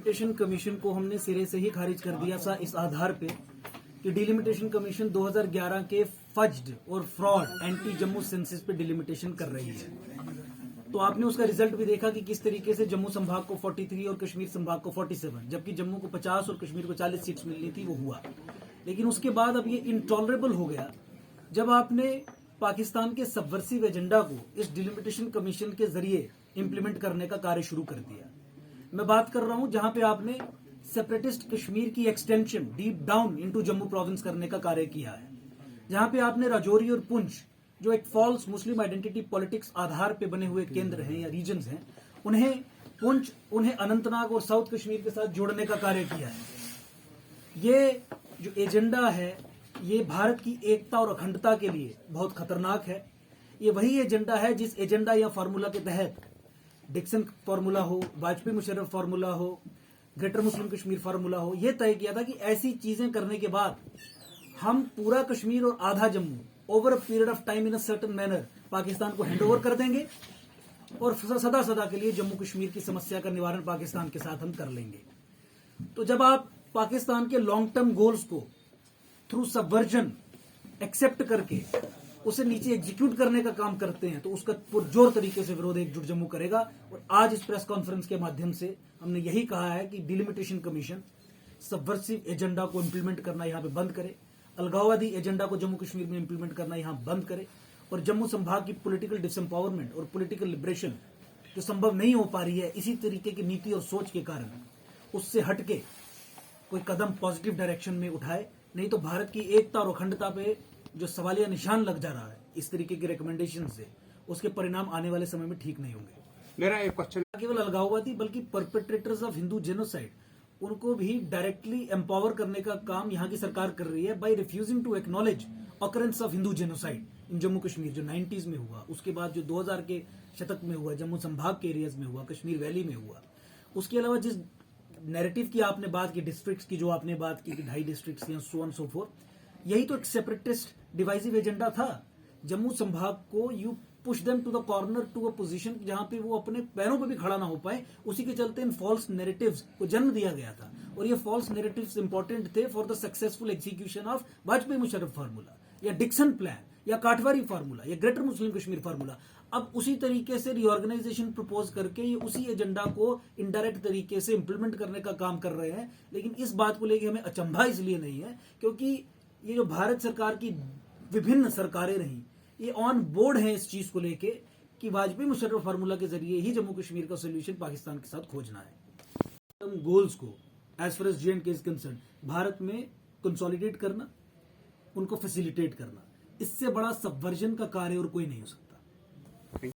Delimitation commission को हमने सिरे से ही खारिज कर दिया था इस आधार पे कि डिलिमिटेशन कमीशन 2011 के फज्ड और फ्रॉड एंटी जम्मू सेंसस पे डिलिमिटेशन कर रही है। तो आपने उसका रिजल्ट भी देखा कि किस तरीके से जम्मू संभाग को 43 और कश्मीर संभाग को 47, जबकि जम्मू को 50 और कश्मीर को 40 सीट्स मिलनी थी, वो हुआ। लेकिन उसके बाद अब ये इनटॉलरेबल हो गया जब आपने पाकिस्तान के सबवर्सिव एजेंडा को इस डिलिमिटेशन कमीशन के जरिए इंप्लीमेंट करने का कार्य शुरू कर दिया। मैं बात कर रहा हूं जहां पे आपने सेपरेटिस्ट कश्मीर की extension deep down into Jammu province करने का कार्य किया है, जहां पे आपने राजौरी और पुंछ जो एक फॉल्स मुस्लिम आइडेंटिटी पॉलिटिक्स आधार पे बने हुए केंद्र हैं या रीजन्स हैं, उन्हें अनंतनाग और साउथ कश्मीर के साथ जोड़ने का कार्य किया है। ये जो एजेंडा है ये भारत की एकता और अखंडता के लिए बहुत खतरनाक है। ये वही एजेंडा है जिस एजेंडा या फार्मूला के तहत डिक्सन फार्मूला हो, वाजपेयी मुशर्रफ फार्मूला हो, ग्रेटर मुस्लिम कश्मीर फार्मूला हो, यह तय किया था कि ऐसी चीजें करने के बाद हम पूरा कश्मीर और आधा Jammu over a period of time in a certain manner Pakistan को हैंडओवर कर देंगे और सदा सदा के लिए जम्मू कश्मीर की समस्या का निवारण पाकिस्तान के साथ हम कर लेंगे। तो जब आप पाकिस्तान के लॉन्ग टर्म गोल्स को थ्रू सबवर्जन एक्सेप्ट करके उसे नीचे एग्जीक्यूट करने का काम करते हैं तो उसका पुरजोर तरीके से विरोध एकजुट जम्मू करेगा। और आज इस प्रेस कॉन्फ्रेंस के माध्यम से हमने यही कहा है कि डिलिमिटेशन कमीशन सबवर्सिव एजेंडा को इंप्लीमेंट करना यहां पे बंद करे, अलगाववादी एजेंडा को जम्मू कश्मीर में इंप्लीमेंट करना यहां बंद करे और जम्मू संभाग की पॉलिटिकल डिसएम्पावरमेंट और पॉलिटिकल लिबरेशन जो संभव नहीं हो पा रही है इसी तरीके की नीति और सोच के कारण, उससे हटके कोई कदम पॉजिटिव डायरेक्शन में उठाए। नहीं तो भारत की एकता और अखंडता पे जो सवालिया निशान लग जा रहा है इस तरीके के रिकमेंडेशन से, उसके परिणाम आने वाले समय में ठीक नहीं होंगे। मेरा एक क्वेश्चन, केवल अलगाववादी बल्कि परपेट्रेटर्स ऑफ हिंदू जेनोसाइड उनको भी डायरेक्टली एम्पावर करने का काम यहाँ की सरकार कर रही है by refusing to acknowledge occurrence of Hindu genocide in Jammu Kashmir, जो 90s में हुआ, उसके बाद जो 2000 के शतक में हुआ, जम्मू संभाग के एरियाज में हुआ, कश्मीर वैली में हुआ। उसके अलावा जिस नैरेटिव की आपने बात की, डिस्ट्रिक्ट्स की जो आपने बात की कि 2.5 डिस्ट्रिक्ट्स या सो ऑन सो फोर्थ, यही तो एक सेपरेटिस्ट डिवाइसिव एजेंडा था। जम्मू संभाग को you push them to the corner to a position जहां पे वो अपने पैरों पे भी खड़ा ना हो पाए। उसी के चलते इन फॉल्स नैरेटिव्स को जन्म दिया गया था और ये फॉल्स नैरेटिव्स इंपॉर्टेंट थे for the successful execution of Vajpayee Musharraf formula या डिक्सन प्लान या काटवारी फार्मूला या ग्रेटर मुस्लिम कश्मीर फार्मूला। अब उसी तरीके से रिऑर्गेनाइजेशन प्रपोज करके ये उसी एजेंडा को इनडायरेक्ट तरीके से इंप्लीमेंट करने का काम कर रहे हैं। लेकिन इस बात को लेकर हमें अचंभा इसलिए नहीं है क्योंकि ये जो भारत सरकार की विभिन्न सरकारें रही, ये ऑन बोर्ड हैं इस चीज को लेके कि वाजपेयी मुशर्रफ फार्मूला के जरिए ही जम्मू कश्मीर का सोल्यूशन पाकिस्तान के साथ खोजना है। गोल्स को as far as J&K is concern Bharat में कंसोलिडेट करना, उनको फैसिलिटेट करना, इससे बड़ा सबवर्जन का कार्य और कोई नहीं हो सकता।